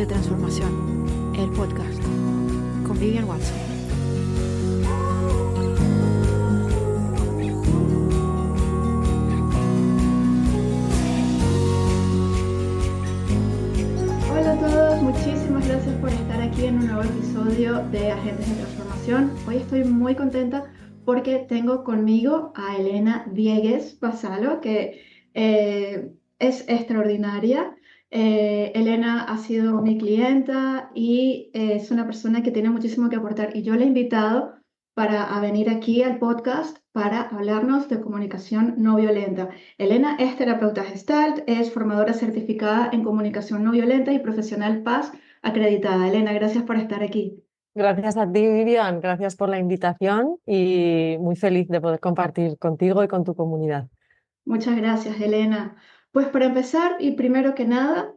de Transformación, el podcast, con Vivian Watson. Hola a todos, muchísimas gracias por estar aquí en un nuevo episodio de Agentes de Transformación. Hoy estoy muy contenta porque tengo conmigo a Elena Diegues Vassallo, que es extraordinaria. Elena ha sido mi clienta y es una persona que tiene muchísimo que aportar, y yo la he invitado a venir aquí al podcast para hablarnos de comunicación no violenta. Elena es terapeuta Gestalt, es formadora certificada en comunicación no violenta y profesional Paz acreditada. Elena, gracias por estar aquí. Gracias a ti, Vivian, gracias por la invitación y muy feliz de poder compartir contigo y con tu comunidad. Muchas gracias, Elena. Pues para empezar, y primero que nada,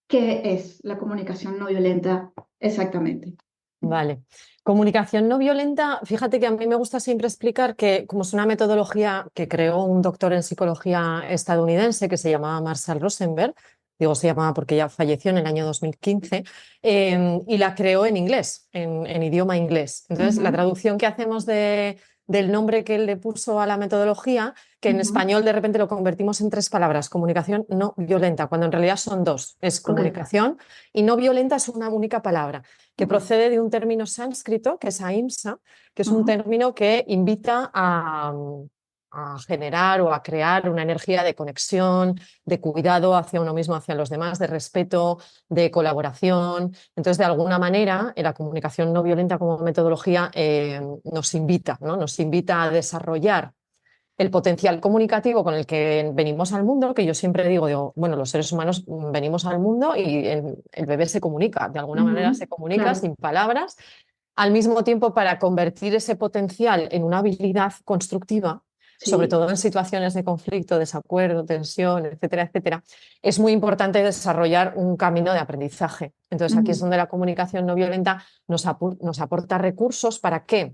¿qué es la comunicación no violenta exactamente? Vale. Comunicación no violenta, fíjate que a mí me gusta siempre explicar que como es una metodología que creó un doctor en psicología estadounidense que se llamaba Marshall Rosenberg, digo se llamaba porque ya falleció en el año 2015, y la creó en inglés, en idioma inglés. Entonces, la traducción que hacemos del nombre que él le puso a la metodología, que en español de repente lo convertimos en 3 palabras: comunicación no violenta, cuando en realidad son 2, es comunicación y no violenta es una única palabra, que procede de un término sánscrito, que es ahimsa, que es un término que invita a generar o a crear una energía de conexión, de cuidado hacia uno mismo, hacia los demás, de respeto, de colaboración. Entonces, de alguna manera, la comunicación no violenta como metodología nos invita, ¿no? Nos invita a desarrollar el potencial comunicativo con el que venimos al mundo, que yo siempre digo, bueno, los seres humanos venimos al mundo y el bebé se comunica, de alguna manera se comunica Claro. sin palabras, al mismo tiempo para convertir ese potencial en una habilidad constructiva, sobre Sí. todo en situaciones de conflicto, desacuerdo, tensión, etcétera, etcétera, es muy importante desarrollar un camino de aprendizaje. Entonces, aquí es donde la comunicación no violenta nos aporta recursos. ¿Para qué?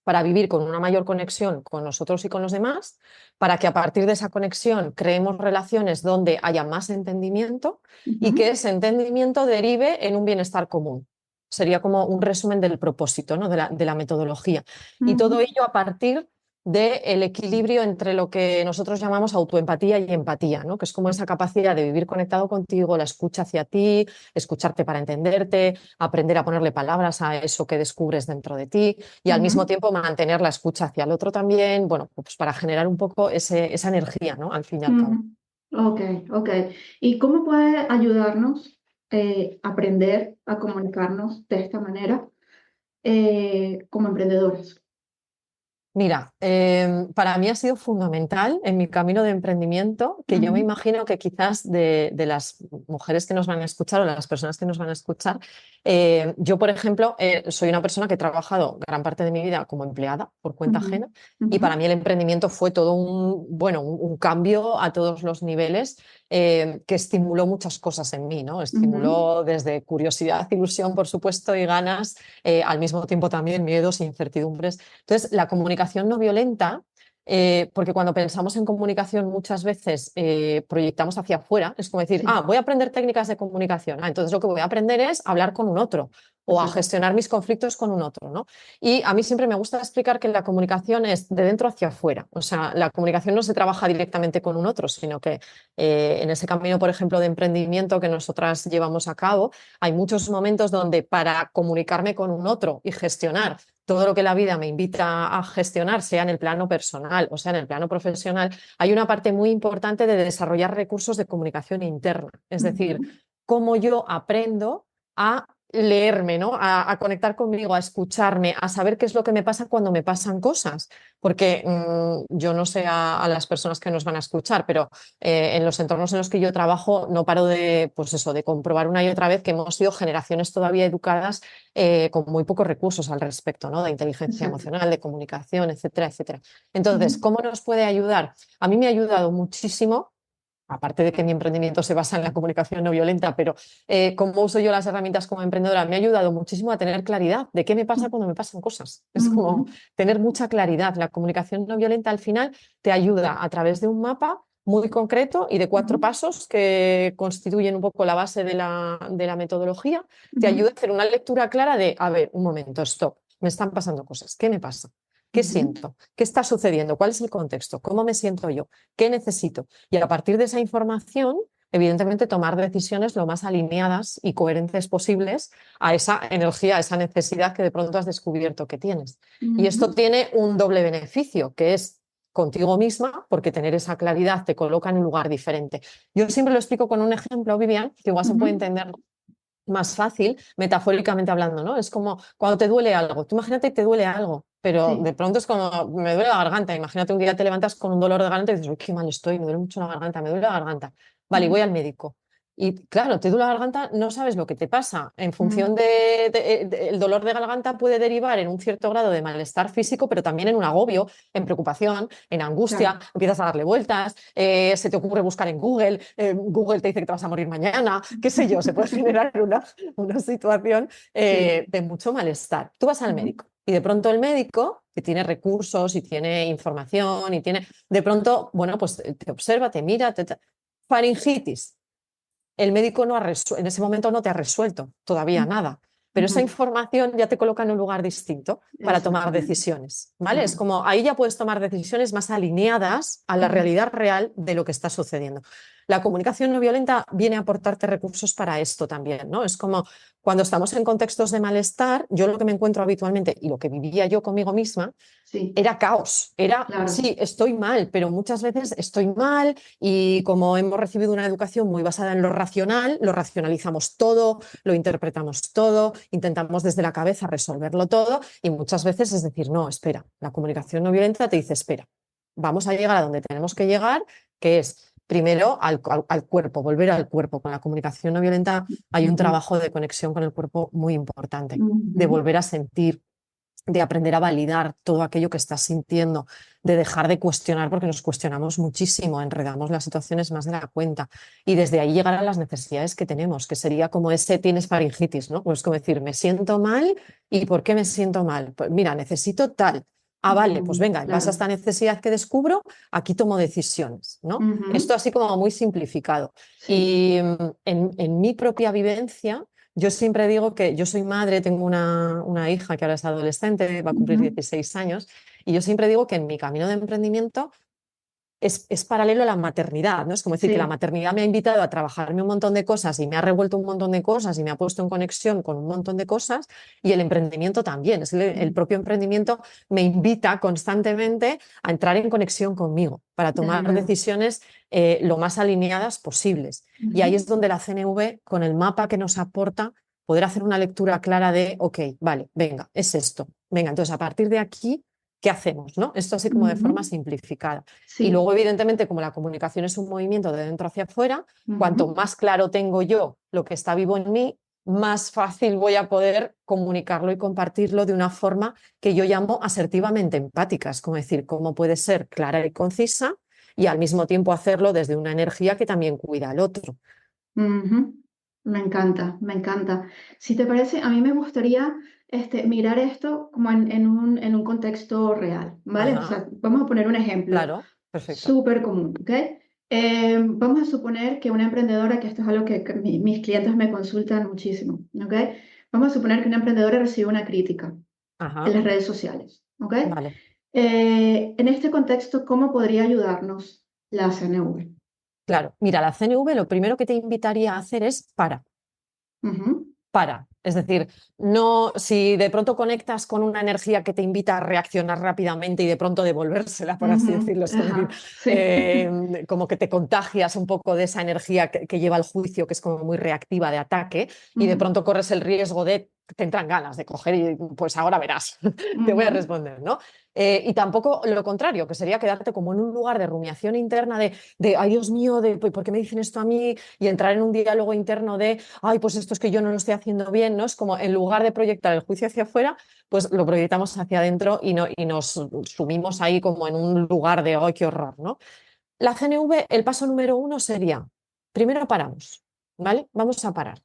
Para vivir con una mayor conexión con nosotros y con los demás, para que a partir de esa conexión creemos relaciones donde haya más entendimiento y que ese entendimiento derive en un bienestar común. Sería como un resumen del propósito, ¿no? de la metodología. Y todo ello a partir del equilibrio entre lo que nosotros llamamos autoempatía y empatía, ¿no? Que es como esa capacidad de vivir conectado contigo, la escucha hacia ti, escucharte para entenderte, aprender a ponerle palabras a eso que descubres dentro de ti y al mismo tiempo mantener la escucha hacia el otro también, bueno, pues para generar un poco esa energía, ¿no? Al fin y al cabo. Ok, ok. ¿Y cómo puede ayudarnos aprender a comunicarnos de esta manera como emprendedores? Mira, para mí ha sido fundamental en mi camino de emprendimiento, que yo me imagino que quizás de las mujeres que nos van a escuchar o las personas que nos van a escuchar, yo, por ejemplo, soy una persona que he trabajado gran parte de mi vida como empleada por cuenta ajena, y para mí el emprendimiento fue todo un cambio a todos los niveles, que estimuló muchas cosas en mí, ¿no? Estimuló desde curiosidad, ilusión, por supuesto, y ganas, al mismo tiempo también miedos e incertidumbres. Entonces, la comunicación no violenta, porque cuando pensamos en comunicación muchas veces proyectamos hacia afuera, es como decir, Sí, voy a aprender técnicas de comunicación, entonces lo que voy a aprender es hablar con un otro o a exacto. gestionar mis conflictos con un otro, ¿no? Y a mí siempre me gusta explicar que la comunicación es de dentro hacia afuera, o sea, la comunicación no se trabaja directamente con un otro, sino que en ese camino, por ejemplo, de emprendimiento que nosotras llevamos a cabo, hay muchos momentos donde para comunicarme con un otro y gestionar todo lo que la vida me invita a gestionar, sea en el plano personal o sea en el plano profesional, hay una parte muy importante de desarrollar recursos de comunicación interna. Es decir, cómo yo aprendo a leerme, ¿no? A conectar conmigo, a escucharme, a saber qué es lo que me pasa cuando me pasan cosas. Porque yo no sé a las personas que nos van a escuchar, pero en los entornos en los que yo trabajo no paro pues eso, de comprobar una y otra vez que hemos sido generaciones todavía educadas con muy pocos recursos al respecto, ¿no? De inteligencia Exacto. emocional, de comunicación, etcétera, etcétera. Entonces, ¿cómo nos puede ayudar? A mí me ha ayudado muchísimo. Aparte de que mi emprendimiento se basa en la comunicación no violenta, pero cómo uso yo las herramientas como emprendedora, me ha ayudado muchísimo a tener claridad de qué me pasa cuando me pasan cosas. Es como tener mucha claridad. La comunicación no violenta al final te ayuda a través de un mapa muy concreto y de 4 pasos que constituyen un poco la base de la metodología. Te ayuda a hacer una lectura clara de, a ver, un momento, stop, me están pasando cosas, ¿qué me pasa? ¿Qué siento? ¿Qué está sucediendo? ¿Cuál es el contexto? ¿Cómo me siento yo? ¿Qué necesito? Y a partir de esa información, evidentemente, tomar decisiones lo más alineadas y coherentes posibles a esa energía, a esa necesidad que de pronto has descubierto que tienes. Y esto tiene un doble beneficio, que es contigo misma, porque tener esa claridad te coloca en un lugar diferente. Yo siempre lo explico con un ejemplo, Vivian, que igual se puede entender más fácil, metafóricamente hablando, ¿no? Es como cuando te duele algo. Tú imagínate que te duele algo, pero Sí. de pronto es como, me duele la garganta. Imagínate un día te levantas con un dolor de garganta y dices, uy, qué mal estoy, me duele mucho la garganta, me duele la garganta. Vale, y voy al médico. Y claro, te duele la garganta, no sabes lo que te pasa. En función el dolor de garganta puede derivar en un cierto grado de malestar físico, pero también en un agobio, en preocupación, en angustia. Claro. Empiezas a darle vueltas, se te ocurre buscar en Google, Google te dice que te vas a morir mañana, qué sé yo, se puede generar una situación Sí. de mucho malestar. Tú vas al médico y de pronto el médico, que tiene recursos y tiene información y tiene, de pronto, bueno, pues te observa, te mira, faringitis. El médico no en ese momento no te ha resuelto todavía nada, pero esa información ya te coloca en un lugar distinto para tomar Exactamente. decisiones, ¿vale? Es Claro. como ahí ya puedes tomar decisiones más alineadas a la realidad real de lo que está sucediendo. La comunicación no violenta viene a aportarte recursos para esto también, ¿no? Es como cuando estamos en contextos de malestar, yo lo que me encuentro habitualmente y lo que vivía yo conmigo misma Sí, era caos, era, claro. sí, estoy mal, pero muchas veces estoy mal y como hemos recibido una educación muy basada en lo racional, lo racionalizamos todo, lo interpretamos todo, intentamos desde la cabeza resolverlo todo y muchas veces es decir, no, espera, la comunicación no violenta te dice, espera, vamos a llegar a donde tenemos que llegar, que es primero al cuerpo, volver al cuerpo. Con la comunicación no violenta hay un trabajo de conexión con el cuerpo muy importante, de volver a sentir, de aprender a validar todo aquello que estás sintiendo, de dejar de cuestionar, porque nos cuestionamos muchísimo, enredamos las situaciones más de la cuenta y desde ahí llegar a las necesidades que tenemos, que sería como ese tienes faringitis, ¿no? Pues como decir, me siento mal y ¿por qué me siento mal? Pues mira, necesito tal. Ah, vale, pues venga, en base a Claro. esta necesidad que descubro, aquí tomo decisiones, ¿no? Esto así como muy simplificado. Sí. Y en mi propia vivencia, yo siempre digo que yo soy madre, tengo una hija que ahora es adolescente, va a cumplir 16 años, y yo siempre digo que en mi camino de emprendimiento es paralelo a la maternidad, ¿no? Es como decir que la Sí. maternidad me ha invitado a trabajarme un montón de cosas y me ha revuelto un montón de cosas y me ha puesto en conexión con un montón de cosas y el emprendimiento también. El propio emprendimiento me invita constantemente a entrar en conexión conmigo para Desde tomar luego. decisiones lo más alineadas posibles. Y ahí es donde la CNV, con el mapa que nos aporta, poder hacer una lectura clara de, ok, vale, venga, es esto. Venga, entonces a partir de aquí, ¿qué hacemos? ¿No? Esto así como de forma simplificada. Y Sí. luego, evidentemente, como la comunicación es un movimiento de dentro hacia afuera, cuanto Ujú. más claro tengo yo lo que está vivo en mí, más fácil voy a poder comunicarlo y compartirlo de una forma que yo llamo asertivamente empática. Es como decir, cómo puede ser clara y concisa y al mismo tiempo hacerlo desde una energía que también cuida al otro. Ujú. Me encanta, me encanta. Si te parece, a mí me gustaría mirar esto como en un contexto real, ¿vale? O Ajá, sea, vamos a poner un ejemplo claro, perfecto. súper común, ¿ok? Vamos a suponer que una emprendedora, que esto es algo que mis clientes me consultan muchísimo, ¿ok? Vamos a suponer que una emprendedora recibe una crítica en Ajá, las redes sociales, ¿ok? vale. En este contexto, ¿cómo podría ayudarnos la CNV? Claro, mira, la CNV lo primero que te invitaría a hacer es Ujú. para. Es decir, no, si de pronto conectas con una energía que te invita a reaccionar rápidamente y de pronto devolvérsela, por así Ujú. decirlo, es como, decir, Ajá, sí. como que te contagias un poco de esa energía que lleva al juicio, que es como muy reactiva de ataque, y de Ujú. pronto corres el riesgo de te entran ganas de coger y pues ahora verás, te voy a Ujú. responder, ¿no? Y tampoco lo contrario, que sería quedarte como en un lugar de rumiación interna de ay Dios mío, ¿por qué me dicen esto a mí? Y entrar en un diálogo interno de ay, pues esto es que yo no lo estoy haciendo bien, ¿no? Es como en lugar de proyectar el juicio hacia afuera, pues lo proyectamos hacia adentro y, no, y nos sumimos ahí como en un lugar de ay, qué horror, ¿no? La CNV, el paso número 1 sería, primero paramos, ¿vale? Vamos a parar.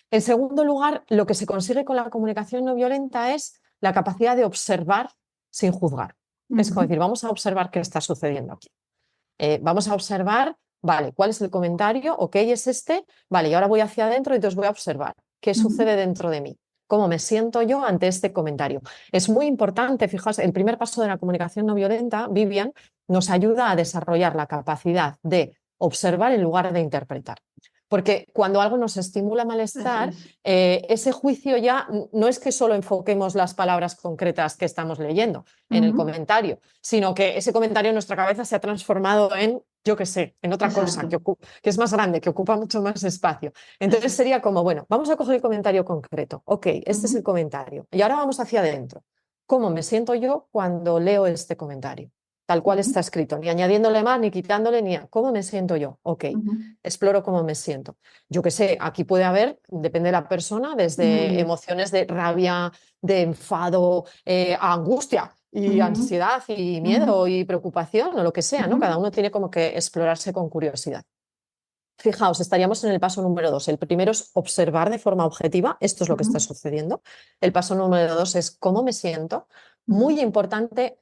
En segundo lugar, lo que se consigue con la comunicación no violenta es la capacidad de observar sin juzgar. Es como Ujú. decir, vamos a observar qué está sucediendo aquí. Vamos a observar, vale, ¿cuál es el comentario? Ok, es este, vale, y ahora voy hacia adentro y entonces voy a observar qué sucede dentro de mí. ¿Cómo me siento yo ante este comentario? Es muy importante, fijaos, el primer paso de la comunicación no violenta, Vivian, nos ayuda a desarrollar la capacidad de observar en lugar de interpretar. Porque cuando algo nos estimula malestar, ese juicio ya no es que solo enfoquemos las palabras concretas que estamos leyendo en el comentario, sino que ese comentario en nuestra cabeza se ha transformado en, yo qué sé, en otra cosa que es más grande, que ocupa mucho más espacio. Entonces sería como, bueno, vamos a coger el comentario concreto. Ok, este es el comentario. Y ahora vamos hacia adentro. ¿Cómo me siento yo cuando leo este comentario? Tal cual está escrito, ni añadiéndole más, ni quitándole, ni cómo me siento yo. Ok, exploro cómo me siento. Yo qué sé, aquí puede haber, depende de la persona, desde emociones de rabia, de enfado, a angustia y ansiedad y miedo y preocupación o lo que sea, ¿no? Cada uno tiene como que explorarse con curiosidad. Fijaos, estaríamos en el paso número 2. El primero es observar de forma objetiva, esto es lo que está sucediendo. El paso número 2 es cómo me siento. Muy importante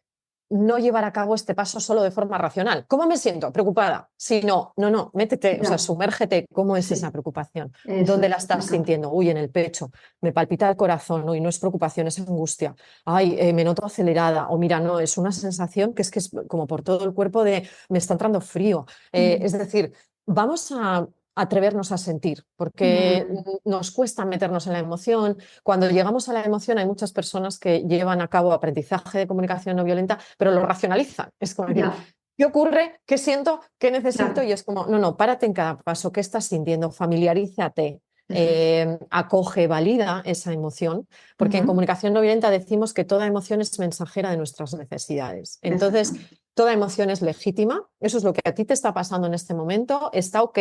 no llevar a cabo este paso solo de forma racional. ¿Cómo me siento? Preocupada. Si no, métete, o sea, sumérgete. ¿Cómo es esa preocupación? Eso ¿Dónde la es, me estás encanta. sintiendo? Uy, en el pecho, me palpita el corazón, uy, no es preocupación, es angustia. Ay, me noto acelerada. O mira, no, es una sensación que es como por todo el cuerpo de me está entrando frío. Es decir, vamos a atrevernos a sentir, porque nos cuesta meternos en la emoción. Cuando llegamos a la emoción, hay muchas personas que llevan a cabo aprendizaje de comunicación no violenta, pero lo racionalizan. Es como decir, Ya, ¿qué ocurre? ¿Qué siento? ¿Qué necesito? claro, Y es como, no, párate en cada paso. ¿Qué estás sintiendo? Familiarízate. eso es. Acoge, valida esa emoción, porque en comunicación no violenta decimos que toda emoción es mensajera de nuestras necesidades. Entonces, Exactamente. toda emoción es legítima, eso es lo que a ti te está pasando en este momento, está ok,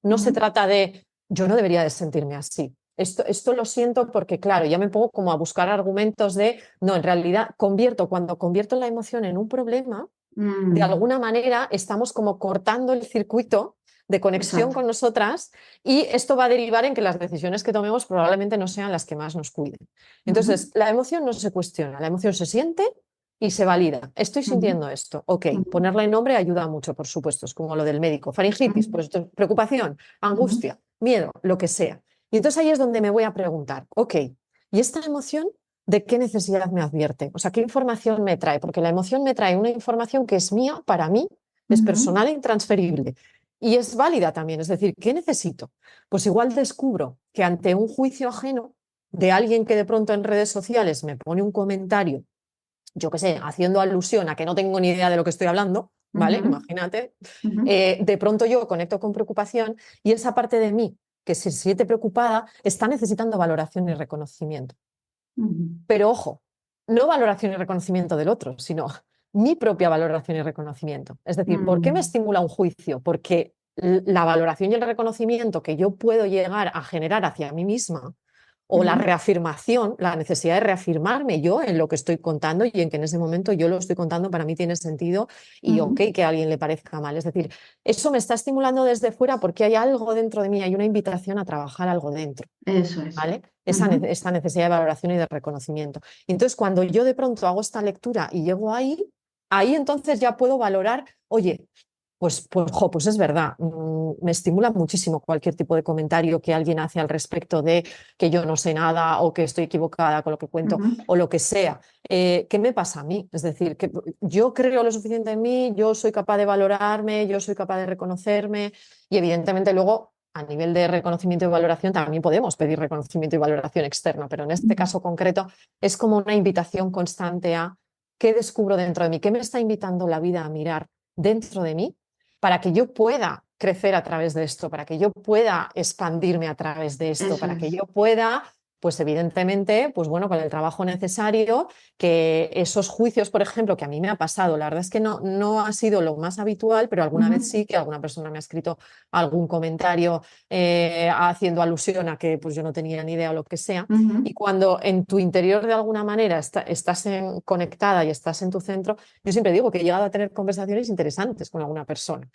no se trata de yo no debería de sentirme así. Esto lo siento porque, claro, ya me pongo como a buscar argumentos de, no, en realidad cuando convierto la emoción en un problema, de alguna manera estamos como cortando el circuito de conexión Exacto. con nosotras y esto va a derivar en que las decisiones que tomemos probablemente no sean las que más nos cuiden. Entonces, la emoción no se cuestiona, la emoción se siente y se valida. Estoy sintiendo esto. Ok, ponerle nombre ayuda mucho, por supuesto, es como lo del médico. Faringitis, pues preocupación, angustia, miedo, lo que sea. Y entonces ahí es donde me voy a preguntar, ok, ¿y esta emoción de qué necesidad me advierte? O sea, ¿qué información me trae? Porque la emoción me trae una información que es mía, para mí, es personal e intransferible. Y es válida también, es decir, ¿qué necesito? Pues igual descubro que ante un juicio ajeno de alguien que de pronto en redes sociales me pone un comentario, yo qué sé, haciendo alusión a que no tengo ni idea de lo que estoy hablando, ¿vale? Imagínate, de pronto yo conecto con preocupación y esa parte de mí que se siente preocupada está necesitando valoración y reconocimiento. Pero ojo, no valoración y reconocimiento del otro, sino mi propia valoración y reconocimiento. Es decir, ¿por qué me estimula un juicio? Porque la valoración y el reconocimiento que yo puedo llegar a generar hacia mí misma o la reafirmación, la necesidad de reafirmarme yo en lo que estoy contando y en que en ese momento yo lo estoy contando para mí tiene sentido y ok que a alguien le parezca mal. Es decir, eso me está estimulando desde fuera porque hay algo dentro de mí, hay una invitación a trabajar algo dentro. Eso es. ¿Vale? Esta necesidad de valoración y de reconocimiento. Y entonces, cuando yo de pronto hago esta lectura y llego ahí entonces ya puedo valorar, oye, pues es verdad, me estimula muchísimo cualquier tipo de comentario que alguien hace al respecto de que yo no sé nada o que estoy equivocada con lo que cuento o lo que sea. ¿Qué me pasa a mí? Es decir, que yo creo lo suficiente en mí, yo soy capaz de valorarme, yo soy capaz de reconocerme y evidentemente luego a nivel de reconocimiento y valoración también podemos pedir reconocimiento y valoración externo, pero en este caso concreto es como una invitación constante a qué descubro dentro de mí, qué me está invitando la vida a mirar dentro de mí para que yo pueda crecer a través de esto, para que yo pueda expandirme a través de esto, Eso para que es. yo pueda, pues evidentemente, pues bueno, con el trabajo necesario, que esos juicios, por ejemplo, que a mí me ha pasado, la verdad es que no ha sido lo más habitual, pero alguna vez sí que alguna persona me ha escrito algún comentario haciendo alusión a que pues yo no tenía ni idea o lo que sea. Y cuando en tu interior de alguna manera estás conectada y estás en tu centro, yo siempre digo que he llegado a tener conversaciones interesantes con alguna persona.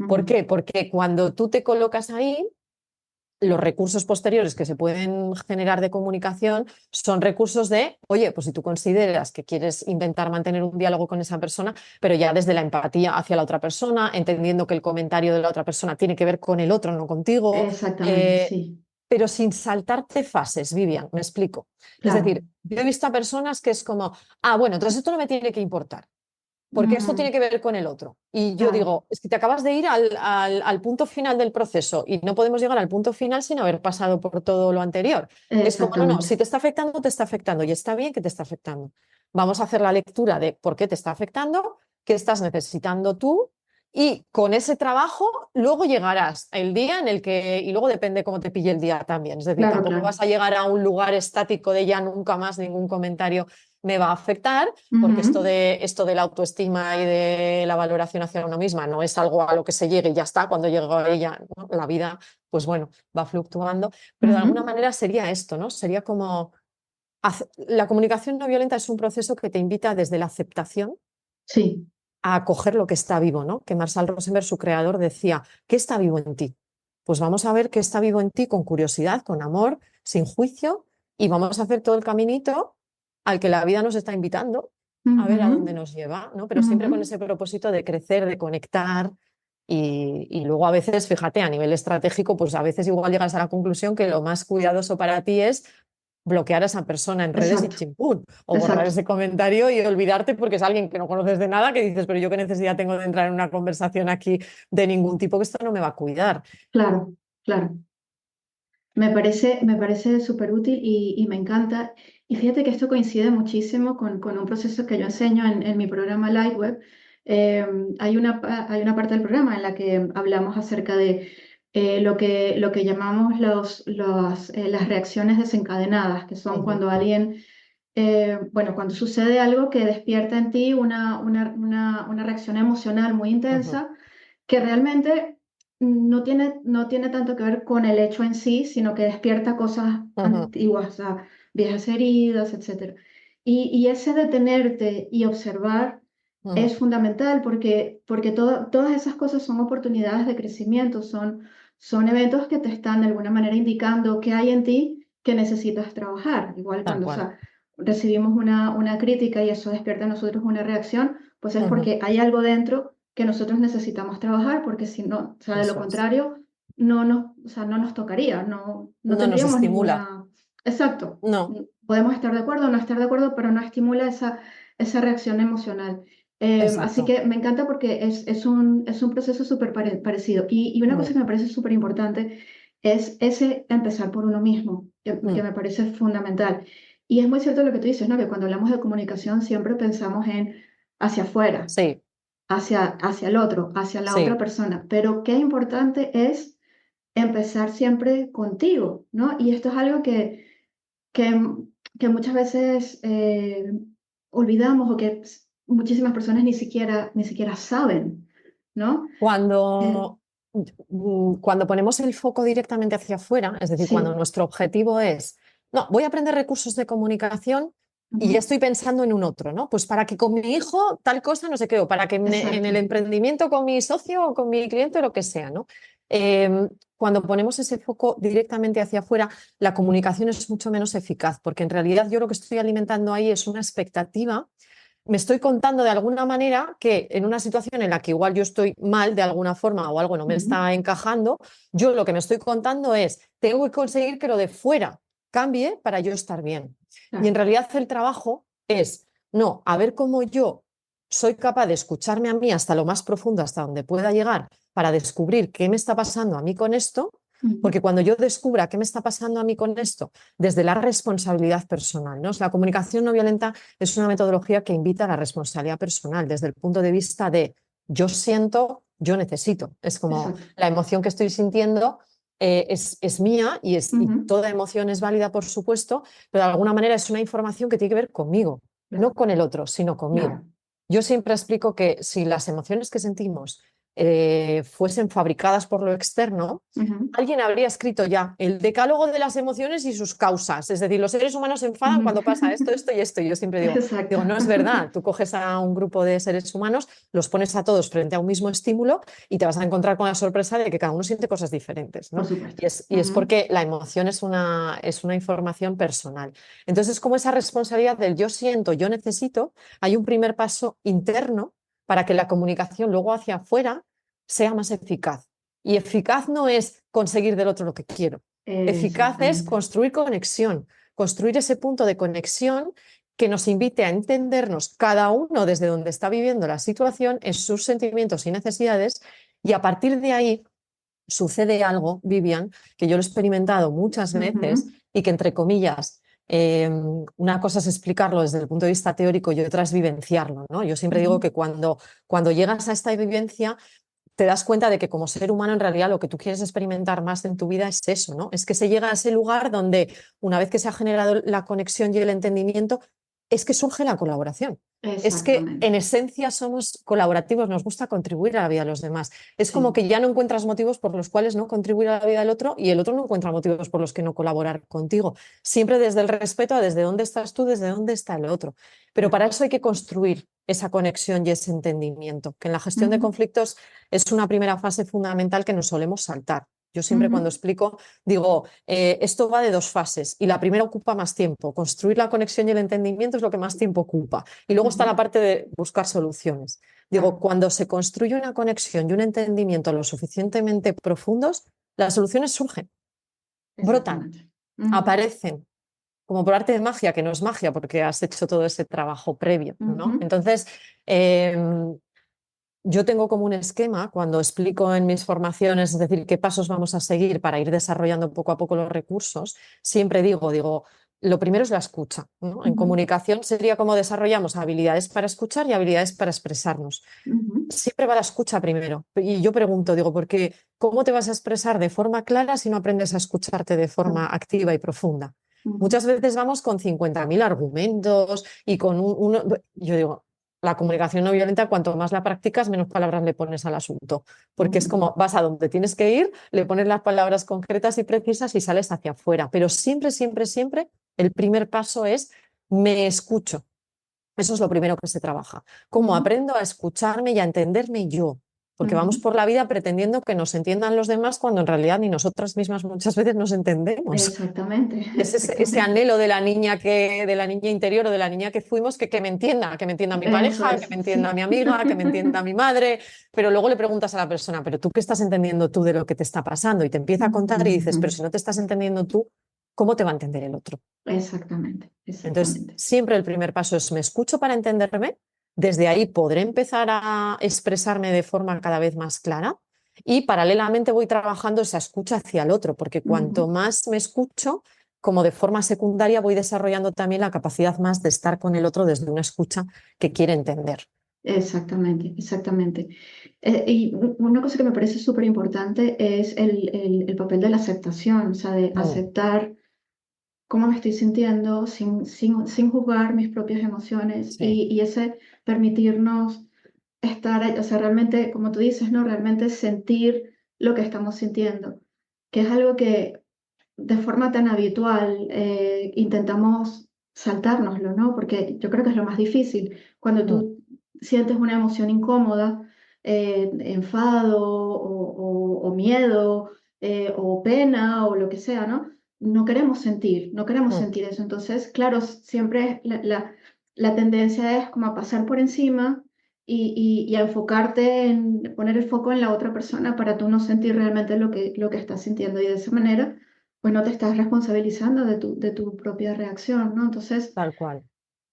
¿Por qué? Porque cuando tú te colocas ahí, los recursos posteriores que se pueden generar de comunicación son recursos de, oye, pues si tú consideras que quieres intentar mantener un diálogo con esa persona, pero ya desde la empatía hacia la otra persona, entendiendo que el comentario de la otra persona tiene que ver con el otro, no contigo, Exactamente, eh, sí, pero sin saltarte fases, Vivian, me explico. Es claro. decir, yo he visto a personas que es como, bueno, entonces esto no me tiene que importar porque esto Mm, tiene que ver con el otro. Y yo claro, digo, es que te acabas de ir al punto final del proceso y no podemos llegar al punto final sin haber pasado por todo lo anterior. Es como, no, no, exactamente. si te está afectando y está bien que te está afectando. Vamos a hacer la lectura de por qué te está afectando, qué estás necesitando tú y con ese trabajo luego llegarás el día en el que, y luego depende cómo te pille el día también, es decir, Claro, tampoco claro. vas a llegar a un lugar estático de ya nunca más ningún comentario me va a afectar, porque Ujú, esto de la autoestima y de la valoración hacia uno misma no es algo a lo que se llegue y ya está, cuando llega a ella, ¿no? La vida, pues bueno, va fluctuando, pero de alguna ujú. manera sería esto, ¿no? Sería como, la comunicación no violenta es un proceso que te invita desde la aceptación Sí, a acoger lo que está vivo, ¿no? Que Marshall Rosenberg, su creador, decía, ¿qué está vivo en ti? Pues vamos a ver qué está vivo en ti con curiosidad, con amor, sin juicio, y vamos a hacer todo el caminito al que la vida nos está invitando a ver a dónde ujú, nos lleva, ¿no? Pero siempre ujú. con ese propósito de crecer, de conectar, y luego a veces, fíjate, a nivel estratégico, pues a veces igual llegas a la conclusión que lo más cuidadoso para ti es bloquear a esa persona en redes y Exacto, chimpún, o borrar exacto. ese comentario y olvidarte porque es alguien que no conoces de nada, que dices, pero yo qué necesidad tengo de entrar en una conversación aquí de ningún tipo, que esto no me va a cuidar. Claro, claro. Me parece súper útil y me encanta. Y fíjate que esto coincide muchísimo con un proceso que yo enseño en mi programa Lightweb. Hay una parte del programa en la que hablamos acerca de lo que llamamos las reacciones desencadenadas, que son Ujú, cuando alguien, bueno, cuando sucede algo que despierta en ti una reacción emocional muy ujú, intensa que realmente no tiene tanto que ver con el hecho en sí, sino que despierta cosas ujú, antiguas, o sea, viejas heridas, etcétera. Y ese detenerte y observar ujú. es fundamental porque todas esas cosas son oportunidades de crecimiento, son eventos que te están de alguna manera indicando qué hay en ti que necesitas trabajar. Igual Tal cuando, o cual. sea, recibimos una crítica y eso despierta en nosotros una reacción, pues es Ujú. porque hay algo dentro que nosotros necesitamos trabajar, porque si no, o sea, de lo Eso es. contrario, o sea, no nos tocaría, no No nos tendríamos estimula. ninguna. Exacto. No, Podemos estar de acuerdo o no estar de acuerdo, pero no estimula esa reacción emocional. Así exacto. que me encanta porque es un proceso súper parecido. Y una cosa Mm, que me parece súper importante es ese empezar por uno mismo, que mm. me parece fundamental. Y es muy cierto lo que tú dices, ¿no? Que cuando hablamos de comunicación siempre pensamos en hacia afuera, Sí, hacia el otro, hacia la otra sí. persona. Pero qué importante es empezar siempre contigo, ¿no? Y esto es algo que, que muchas veces olvidamos o que muchísimas personas ni siquiera saben, ¿no? Eh, Cuando ponemos el foco directamente hacia afuera, es decir, cuando sí, nuestro objetivo es, no, voy a aprender recursos de comunicación y ya ujú, estoy pensando en un otro, ¿no? Pues para que con mi hijo tal cosa no sé qué, o para que en exacto, el emprendimiento con mi socio o con mi cliente, lo que sea, ¿no? Cuando ponemos ese foco directamente hacia afuera, la comunicación es mucho menos eficaz, porque en realidad yo lo que estoy alimentando ahí es una expectativa. Me estoy contando de alguna manera que en una situación en la que igual yo estoy mal de alguna forma o algo no me ujú, está encajando, yo lo que me estoy contando es, tengo que conseguir que lo de fuera cambie para yo estar bien. Y en claro, realidad el trabajo es, no, a ver cómo yo soy capaz de escucharme a mí hasta lo más profundo, hasta donde pueda llegar, para descubrir qué me está pasando a mí con esto, ujú, porque cuando yo descubra qué me está pasando a mí con esto, desde la responsabilidad personal, ¿no? La comunicación no violenta es una metodología que invita a la responsabilidad personal desde el punto de vista de yo siento, yo necesito. Es como exacto, la emoción que estoy sintiendo es mía y ujú, toda emoción es válida, por supuesto, pero de alguna manera es una información que tiene que ver conmigo, no claro, con el otro, sino conmigo. claro, Yo siempre explico que si las emociones que sentimos fuesen fabricadas por lo externo, Ujú, alguien habría escrito ya el decálogo de las emociones y sus causas. Es decir, los seres humanos se enfadan ujú. cuando pasa esto, esto y esto. Y yo siempre Exacto. digo, no es verdad. Tú coges a un grupo de seres humanos, los pones a todos frente a un mismo estímulo y te vas a encontrar con la sorpresa de que cada uno siente cosas diferentes, Por ¿no? supuesto. Y es Ujú, porque la emoción es una información personal. Entonces, como esa responsabilidad del yo siento, yo necesito, hay un primer paso interno para que la comunicación luego hacia afuera sea más eficaz. Y eficaz no es conseguir del otro lo que quiero. Eficaz es exactamente. construir conexión, construir ese punto de conexión que nos invite a entendernos cada uno desde donde está viviendo la situación, en sus sentimientos y necesidades, y a partir de ahí sucede algo, Vivian, que yo lo he experimentado muchas veces Ujú, y que, entre comillas, una cosa es explicarlo desde el punto de vista teórico y otra es vivenciarlo, ¿no? Yo siempre digo ujú. que cuando llegas a esta vivencia te das cuenta de que como ser humano en realidad lo que tú quieres experimentar más en tu vida es eso, ¿no? Es que se llega a ese lugar donde una vez que se ha generado la conexión y el entendimiento, es que surge la colaboración. Es que Exactamente. en esencia somos colaborativos, nos gusta contribuir a la vida de los demás. Es como Sí. que ya no encuentras motivos por los cuales no contribuir a la vida del otro y el otro no encuentra motivos por los que no colaborar contigo. Siempre desde el respeto a desde dónde estás tú, desde dónde está el otro. Pero para eso hay que construir esa conexión y ese entendimiento, que en la gestión de Ujú, conflictos es una primera fase fundamental que nos solemos saltar. Yo siempre cuando ujú, explico digo, esto va de dos fases y la primera ocupa más tiempo. Construir la conexión y el entendimiento es lo que más tiempo ocupa. Y luego está la ujú. parte de buscar soluciones. Digo, Claro, cuando se construye una conexión y un entendimiento lo suficientemente profundos, las soluciones surgen, brotan, exactamente. Ujú, aparecen, como por arte de magia, que no es magia porque has hecho todo ese trabajo previo, ¿no? ujú, Entonces, yo tengo como un esquema cuando explico en mis formaciones, es decir, qué pasos vamos a seguir para ir desarrollando poco a poco los recursos. Siempre digo, lo primero es la escucha, ¿no? En ujú, comunicación sería como desarrollamos habilidades para escuchar y habilidades para expresarnos. ujú, Siempre va la escucha primero. Y yo pregunto, porque ¿cómo te vas a expresar de forma clara si no aprendes a escucharte de claro, forma activa y profunda? ujú. Muchas veces vamos con 50.000 argumentos y con yo digo, la comunicación no violenta, cuanto más la practicas, menos palabras le pones al asunto, porque es Ujú. como vas a donde tienes que ir, le pones las palabras concretas y precisas y sales hacia afuera. Pero siempre, siempre, siempre, el primer paso es me escucho. Eso es lo primero que se trabaja. ¿Cómo Ujú, aprendo a escucharme y a entenderme yo? Porque vamos ujú. por la vida pretendiendo que nos entiendan los demás cuando en realidad ni nosotras mismas muchas veces nos entendemos. Exactamente, Y es ese exactamente. anhelo de la niña interior o de la niña que fuimos, que me entienda mi Eso pareja, que es, me entienda mi sí. amiga, que me entienda mi madre, pero luego le preguntas a la persona, pero tú qué estás entendiendo tú de lo que te está pasando y te empieza a contar y dices, pero Ujú. si no te estás entendiendo tú, ¿cómo te va a entender el otro? Exactamente, Entonces, exactamente. siempre el primer paso es me escucho para entenderme, desde ahí podré empezar a expresarme de forma cada vez más clara y paralelamente voy trabajando esa escucha hacia el otro, porque cuanto Ujú. más me escucho, como de forma secundaria voy desarrollando también la capacidad más de estar con el otro desde una escucha que quiere entender. Exactamente, exactamente. Y una cosa que me parece súper importante es el papel de la aceptación, o sea, de Mm, aceptar cómo me estoy sintiendo sin juzgar mis propias emociones sí. y ese permitirnos estar, o sea, realmente, como tú dices, ¿no? Realmente sentir lo que estamos sintiendo, que es algo que de forma tan habitual intentamos saltárnoslo, ¿no? Porque yo creo que es lo más difícil. Cuando Mm, tú sientes una emoción incómoda, enfado o miedo o pena o lo que sea, ¿no? No queremos mm, sentir eso. Entonces, claro, siempre la tendencia es como a pasar por encima y a enfocarte en poner el foco en la otra persona para tú no sentir realmente lo que estás sintiendo. Y de esa manera pues no te estás responsabilizando de tu propia reacción, ¿no? Entonces, tal cual.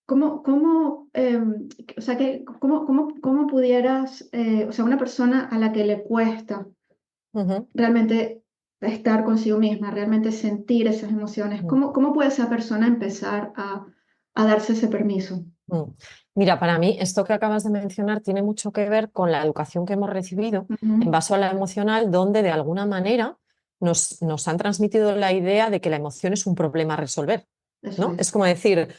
o sea, cómo pudieras, o sea, una persona a la que le cuesta Ujú, realmente estar consigo misma, realmente sentir esas emociones, mm, ¿cómo puede esa persona empezar a darse ese permiso? mm. Mira, para mí esto que acabas de mencionar tiene mucho que ver con la educación que hemos recibido en Ujú, base a la emocional, donde de alguna manera nos han transmitido la idea de que la emoción es un problema a resolver. Eso ¿no? Es es. como decir,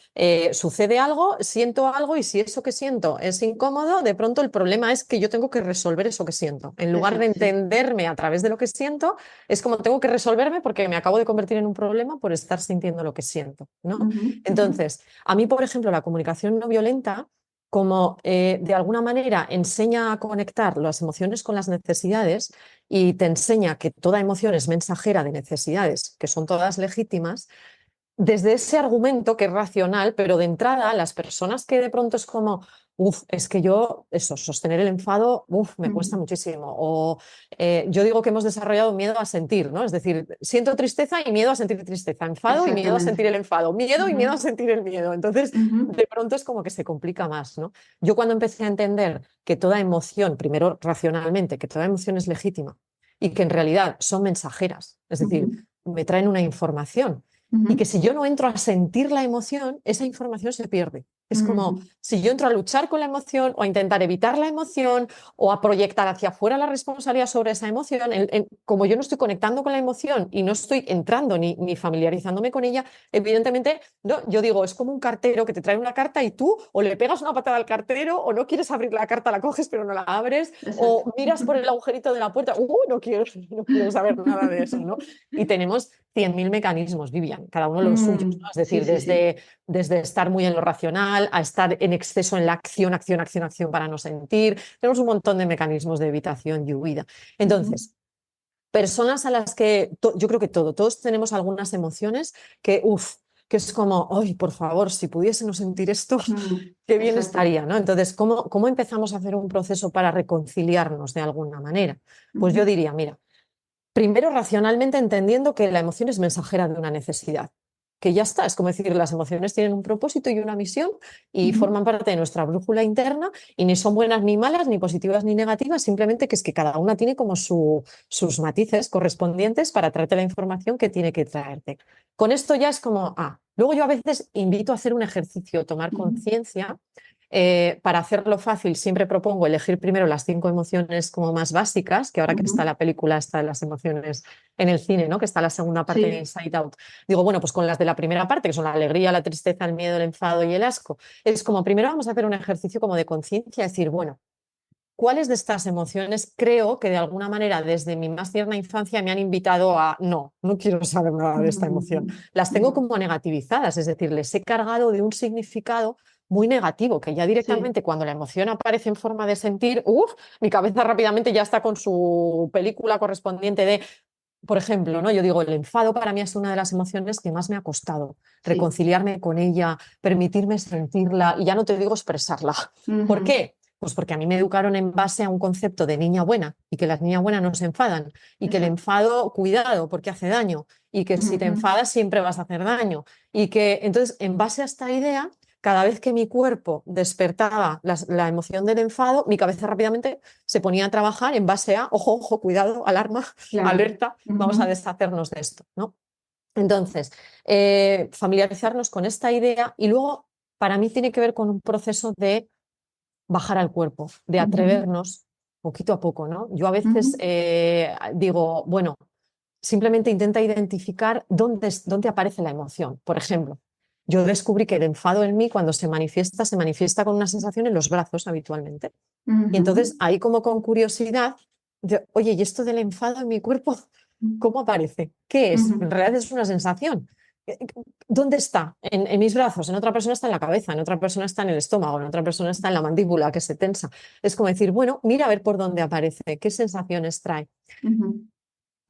sucede algo, siento algo y si eso que siento es incómodo, de pronto el problema es que yo tengo que resolver eso que siento. En lugar Eso, de sí. entenderme a través de lo que siento, es como tengo que resolverme porque me acabo de convertir en un problema por estar sintiendo lo que siento, ¿no? Ujú, ujú, Entonces, a mí, por ejemplo, la comunicación no violenta, como de alguna manera enseña a conectar las emociones con las necesidades y te enseña que toda emoción es mensajera de necesidades, que son todas legítimas, desde ese argumento que es racional, pero de entrada las personas que de pronto es como, uff, es que yo, eso, sostener el enfado, uff, me cuesta ujú. muchísimo. O yo digo que hemos desarrollado miedo a sentir, ¿no? Es decir, siento tristeza y miedo a sentir tristeza, enfado y miedo a Exactamente. sentir el enfado, miedo y Ujú, miedo a sentir el miedo. Entonces, ujú, de pronto es como que se complica más, ¿no? Yo cuando empecé a entender que toda emoción, primero racionalmente, que toda emoción es legítima y que en realidad son mensajeras, es decir, ujú, me traen una información y que ujú, si yo no entro a sentir la emoción, esa información se pierde. Es como ujú. si yo entro a luchar con la emoción o a intentar evitar la emoción o a proyectar hacia afuera la responsabilidad sobre esa emoción, como yo no estoy conectando con la emoción y no estoy entrando ni familiarizándome con ella, evidentemente, no, yo digo, es como un cartero que te trae una carta y tú o le pegas una patada al cartero o no quieres abrir la carta, la coges pero no la abres Exacto. o miras por el agujerito de la puerta, no quiero, no quiero saber nada de eso, ¿no? Y tenemos 100.000 mecanismos, Vivian, cada uno los suyos, ¿no? Es Sí, decir, sí, sí. desde estar muy en lo racional a estar en exceso en la acción, acción, acción, acción para no sentir. Tenemos un montón de mecanismos de evitación y huida. Ujú, Entonces, personas a las que yo creo que todos tenemos algunas emociones que, uff, que es como, ay, por favor, si pudiésemos sentir esto, qué bien exacto. estaría, ¿no? Entonces, ¿cómo empezamos a hacer un proceso para reconciliarnos de alguna manera? Pues yo Ujú, diría, mira, primero, racionalmente entendiendo que la emoción es mensajera de una necesidad, que ya está, es como decir, las emociones tienen un propósito y una misión y ujú, forman parte de nuestra brújula interna y ni son buenas ni malas, ni positivas ni negativas, simplemente que es que cada una tiene como sus matices correspondientes para traerte la información que tiene que traerte. Con esto ya es como, luego yo a veces invito a hacer un ejercicio, tomar ujú, conciencia. Para hacerlo fácil, siempre propongo elegir primero las 5 emociones como más básicas, que ahora que está ujú. la película, está las emociones en el cine, ¿no? Que está la segunda parte de Sí, Inside Out. Digo, bueno, pues con las de la primera parte, que son la alegría, la tristeza, el miedo, el enfado y el asco, es como primero vamos a hacer un ejercicio como de conciencia, decir, bueno, ¿cuáles de estas emociones creo que de alguna manera desde mi más tierna infancia me han invitado a no quiero saber nada de esta emoción? ujú, Las tengo ujú. como negativizadas, es decir, les he cargado de un significado muy negativo, que ya Sí, directamente cuando la emoción aparece en forma de sentir, uff, mi cabeza rápidamente ya está con su película correspondiente de, por ejemplo, ¿no? Yo digo, el enfado para mí es una de las emociones que más me ha costado sí. reconciliarme con ella, permitirme sentirla y ya no te digo expresarla. ¿Por Ujú, qué? Pues porque a mí me educaron en base a un concepto de niña buena y que las niñas buenas no se enfadan y que el exacto. enfado, cuidado, porque hace daño y que si te Ujú, enfadas siempre vas a hacer daño y que entonces en base a esta idea, cada vez que mi cuerpo despertaba la emoción del enfado, mi cabeza rápidamente se ponía a trabajar en base a, ojo, ojo, cuidado, alarma, claro. alerta, vamos a Ujú, deshacernos de esto, ¿no? Entonces, familiarizarnos con esta idea y luego para mí tiene que ver con un proceso de bajar al cuerpo, de ujú, atrevernos poquito a poco, ¿no? Yo a veces ujú, digo, bueno, simplemente intenta identificar dónde aparece la emoción. Por ejemplo, yo descubrí que el enfado en mí cuando se manifiesta con una sensación en los brazos habitualmente. Y entonces ujú, ahí como con curiosidad, oye, ¿y esto del enfado en mi cuerpo cómo aparece? ¿Qué es? En ujú. realidad es una sensación. ¿Dónde está? En mis brazos, en otra persona está en la cabeza, en otra persona está en el estómago, en otra persona está en la mandíbula que se tensa. Es como decir, bueno, mira a ver por dónde aparece, qué sensaciones trae. Ujú,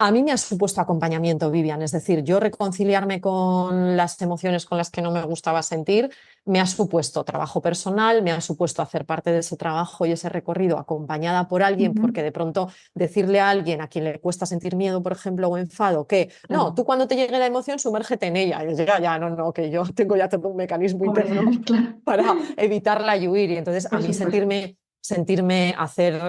A mí me ha supuesto acompañamiento, Vivian, es decir, yo reconciliarme con las emociones con las que no me gustaba sentir, me ha supuesto trabajo personal, me ha supuesto hacer parte de ese trabajo y ese recorrido acompañada por alguien, porque ujú. de pronto decirle a alguien a quien le cuesta sentir miedo, por ejemplo, o enfado, que no, Claro. tú cuando te llegue la emoción, sumérgete en ella. Y yo, ya, no, que yo tengo ya todo un mecanismo Hombre, interno claro, para evitarla y huir. Y entonces a por mí supuesto. sentirme hacer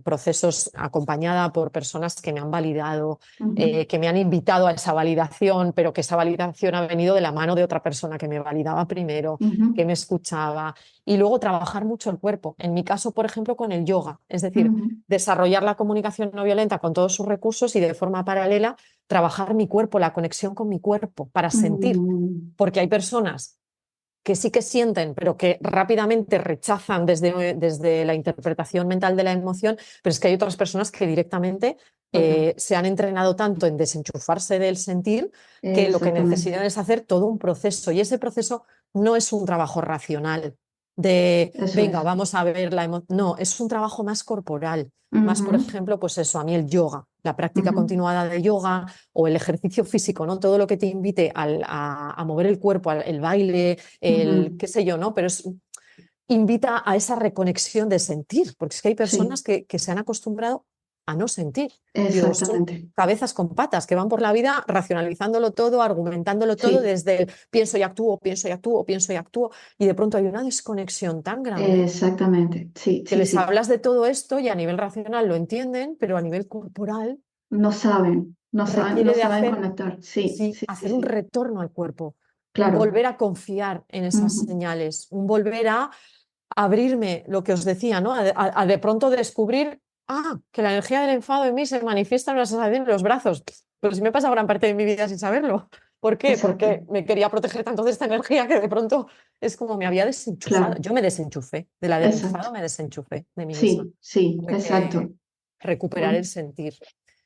procesos acompañada por personas que me han validado, Ujú, que me han invitado a esa validación, pero que esa validación ha venido de la mano de otra persona que me validaba primero, que ujú, me escuchaba. Y luego trabajar mucho el cuerpo. En mi caso, por ejemplo, con el yoga. Es decir, ujú, desarrollar la comunicación no violenta con todos sus recursos y de forma paralela trabajar mi cuerpo, la conexión con mi cuerpo para sentir, Mm, porque hay personas que sí que sienten, pero que rápidamente rechazan desde la interpretación mental de la emoción, pero es que hay otras personas que directamente total. se han entrenado tanto en desenchufarse del sentir que lo que Exactamente. necesitan es hacer todo un proceso y ese proceso no es un trabajo racional de, Eso venga, es. vamos a ver la emoción, no, es un trabajo más corporal. Más, por Ujú, ejemplo, pues eso, a mí el yoga, la práctica ujú, continuada de yoga o el ejercicio físico, ¿no? Todo lo que te invite a mover el cuerpo, el baile, el ujú. qué sé yo, ¿no? Pero invita a esa reconexión de sentir, porque es que hay personas Sí, que se han acostumbrado a no sentir. Digo, son exactamente. cabezas con patas que van por la vida racionalizándolo todo, argumentándolo todo Sí, desde el pienso y actúo, pienso y actúo, pienso y actúo, y de pronto hay una desconexión tan grande exactamente. Sí, que sí, les sí. hablas de todo esto y a nivel racional lo entienden, pero a nivel corporal No saben, no requiere de saben hacer, conectar. Sí, sí, sí, sí, hacer un sí. retorno al cuerpo, un Claro. volver a confiar en esas Ujú. señales, un volver a abrirme, lo que os decía, ¿no? A de pronto descubrir, que la energía del enfado en mí se manifiesta en una sensación en los brazos. Pero si me pasa gran parte de mi vida sin saberlo. ¿Por qué? Exacto. Porque me quería proteger tanto de esta energía que de pronto es como me había desenchufado. Claro. Yo me desenchufé de la del Exacto. enfado, me desenchufé de mí misma. Sí, sí, Tuve que exacto. recuperar el Bueno, sentir.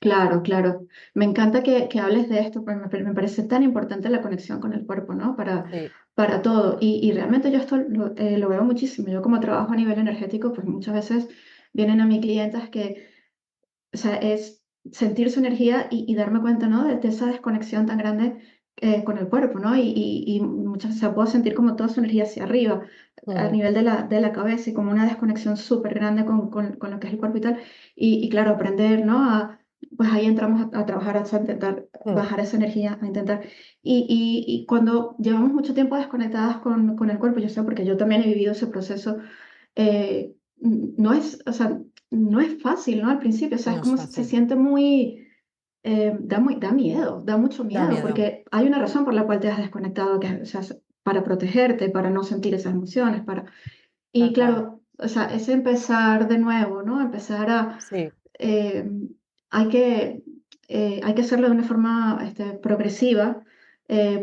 claro, claro. Me encanta que hables de esto, porque me parece tan importante la conexión con el cuerpo, ¿no? Sí. Para todo. Y realmente yo esto lo veo muchísimo. Yo como trabajo a nivel energético, pues muchas veces vienen a mis clientes que, o sea, es sentir su energía y darme cuenta, ¿no? De esa desconexión tan grande con el cuerpo, ¿no? Y muchas veces puedo sentir como toda su energía hacia arriba, a Mm, nivel de la cabeza y como una desconexión súper grande con lo que es el cuerpo y tal. Y claro, aprender, ¿no? Pues ahí entramos a trabajar, a intentar mm, bajar esa energía, a intentar. Y cuando llevamos mucho tiempo desconectadas con el cuerpo, yo sé, porque yo también he vivido ese proceso, no es, o sea, no es fácil, ¿no? Al principio, o sea, es no es como se fácil. siente muy, da miedo, da mucho Da miedo, miedo. porque hay una razón por la cual te has desconectado, que, o sea, es para protegerte, para no sentir esas emociones, para... Y Tal cual. claro, o sea, es empezar de nuevo, ¿no? Empezar Sí, eh, hay que, hay que hacerlo de una forma progresiva,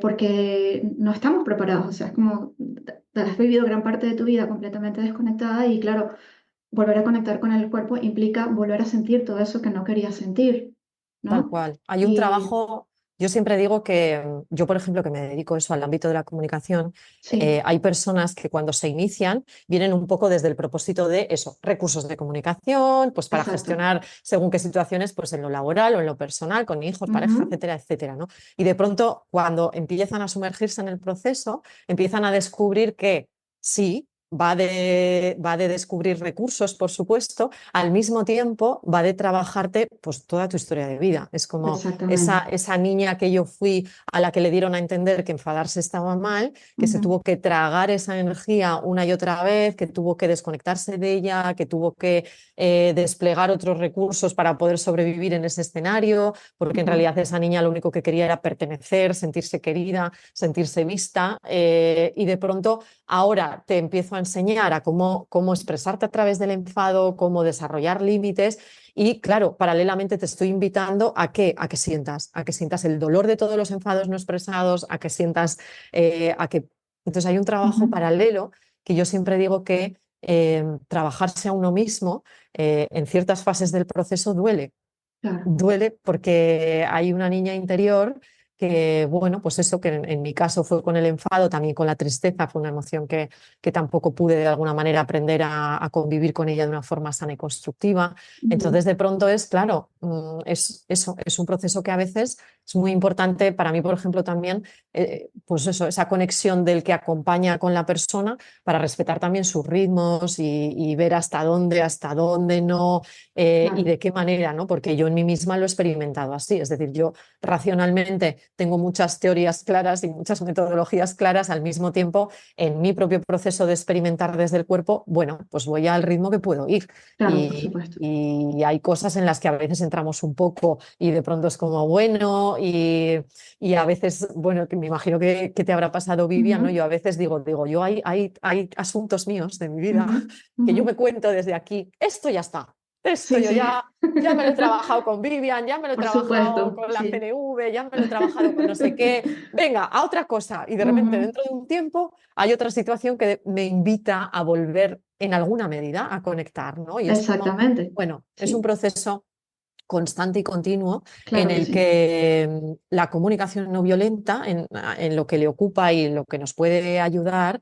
porque no estamos preparados, o sea, es como, has vivido gran parte de tu vida completamente desconectada y claro, volver a conectar con el cuerpo implica volver a sentir todo eso que no querías sentir, tal ¿no? cual. Hay un Y trabajo, yo siempre digo que yo, por ejemplo, que me dedico eso al ámbito de la comunicación, sí, hay personas que cuando se inician vienen un poco desde el propósito de eso, recursos de comunicación, pues para exacto. gestionar según qué situaciones, pues en lo laboral o en lo personal, con hijos, pareja, Ujú, etcétera, etcétera, ¿no? Y de pronto, cuando empiezan a sumergirse en el proceso, empiezan a descubrir que sí. Va de descubrir recursos, por supuesto, al mismo tiempo va de trabajarte pues, toda tu historia de vida. Es como exactamente. esa niña que yo fui a la que le dieron a entender que enfadarse estaba mal, que se Ujú, tuvo que tragar esa energía una y otra vez, que tuvo que desconectarse de ella, que tuvo que desplegar otros recursos para poder sobrevivir en ese escenario, porque en ujú, realidad esa niña lo único que quería era pertenecer, sentirse querida, sentirse vista, y de pronto ahora te empiezo a enseñar a cómo expresarte a través del enfado, cómo desarrollar límites y claro, paralelamente te estoy invitando a que sientas el dolor de todos los enfados no expresados, a que sientas, a que... Entonces hay un trabajo ujú, paralelo que yo siempre digo que trabajarse a uno mismo en ciertas fases del proceso duele. claro. Duele porque hay una niña interior que, bueno, pues eso que en mi caso fue con el enfado, también con la tristeza, fue una emoción que tampoco pude de alguna manera aprender a convivir con ella de una forma sana y constructiva. Ujú, Entonces, de pronto es, claro, es eso, es un proceso que a veces es muy importante para mí, por ejemplo, también, pues eso, esa conexión del que acompaña con la persona para respetar también sus ritmos y ver hasta dónde no y claro. de qué manera, ¿no? Porque yo en mí misma lo he experimentado así, es decir, yo racionalmente tengo muchas teorías claras y muchas metodologías claras al mismo tiempo en mi propio proceso de experimentar desde el cuerpo, bueno, pues voy al ritmo que puedo ir Claro, por supuesto. y hay cosas en las que a veces entramos un poco y de pronto es como bueno y a veces, bueno, que me imagino que te habrá pasado, Vivian, ¿no? Ujú, Yo a veces digo, yo hay asuntos míos de mi vida ujú, que ujú. yo me cuento desde aquí, esto ya está. Esto Sí, yo sí, ya me lo he trabajado con Vivian, ya me lo he por trabajado supuesto, con la sí. CNV, ya me lo he trabajado con no sé qué. Venga, a otra cosa. Y de repente, Ujú, dentro de un tiempo, hay otra situación que me invita a volver en alguna medida a conectar, ¿no? Y es como, exactamente, bueno, es un sí, proceso constante y continuo en claro que el sí. que la comunicación no violenta, en lo que le ocupa y lo que nos puede ayudar,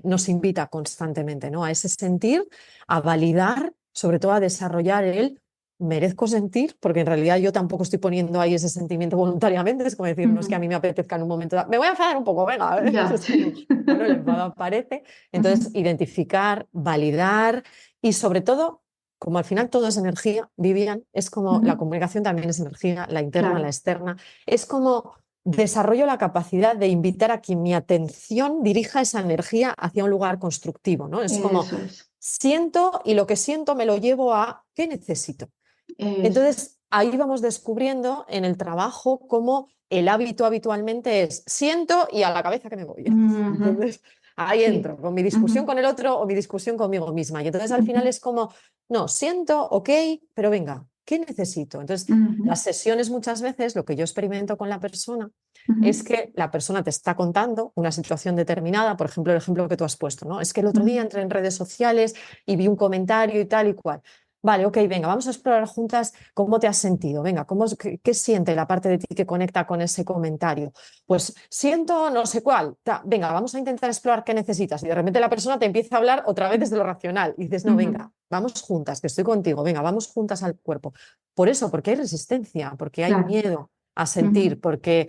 nos invita constantemente, ¿no? A ese sentir, a validar, sobre todo a desarrollar el merezco sentir, porque en realidad yo tampoco estoy poniendo ahí ese sentimiento voluntariamente, es como decir, no es que a Ujú, mí me apetezca en un momento dado, me voy a enfadar un poco, venga, ya, es como, sí. bueno, el enfado aparece, entonces Ujú, identificar, validar y sobre todo como al final todo es energía, Vivian, es como la ujú, comunicación también es energía, la interna, la claro, externa, es como desarrollo la capacidad de invitar a que mi atención dirija esa energía hacia un lugar constructivo, ¿no? Es como eso es, siento y lo que siento me lo llevo a ¿qué necesito? eso es. Entonces ahí vamos descubriendo en el trabajo cómo el hábito habitualmente es siento y a la cabeza que me voy. Ujú, Entonces ahí sí. entro con mi discusión Ujú, con el otro o mi discusión conmigo misma. Y entonces al final ujú, es como, no, siento, ok, pero venga, ¿qué necesito? Entonces ujú, las sesiones muchas veces, lo que yo experimento con la persona es ujú, que la persona te está contando una situación determinada, por ejemplo, el ejemplo que tú has puesto, ¿no? Es que el otro día ujú, entré en redes sociales y vi un comentario y tal y cual. Vale, ok, venga, vamos a explorar juntas cómo te has sentido. Venga, qué siente la parte de ti que conecta con ese comentario? Pues siento no sé cuál. Venga, vamos a intentar explorar qué necesitas. Y de repente la persona te empieza a hablar otra vez desde lo racional. Y dices, no, ujú, venga, vamos juntas, que estoy contigo. Venga, vamos juntas al cuerpo. Por eso, porque hay resistencia, porque hay claro. miedo a sentir, Ujú, porque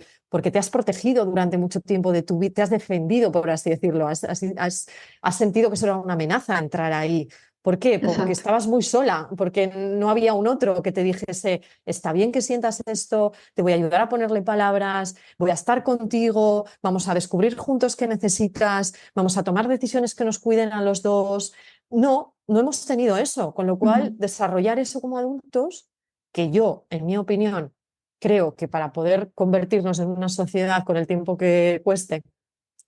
te has protegido durante mucho tiempo de tu vida, te has defendido, por así decirlo, has sentido que eso era una amenaza entrar ahí. ¿Por qué? Porque exacto. estabas muy sola, porque no había un otro que te dijese, está bien que sientas esto, te voy a ayudar a ponerle palabras, voy a estar contigo, vamos a descubrir juntos qué necesitas, vamos a tomar decisiones que nos cuiden a los dos. No, no hemos tenido eso, con lo cual Ujú, desarrollar eso como adultos, que yo, en mi opinión, creo que para poder convertirnos en una sociedad con el tiempo que cueste,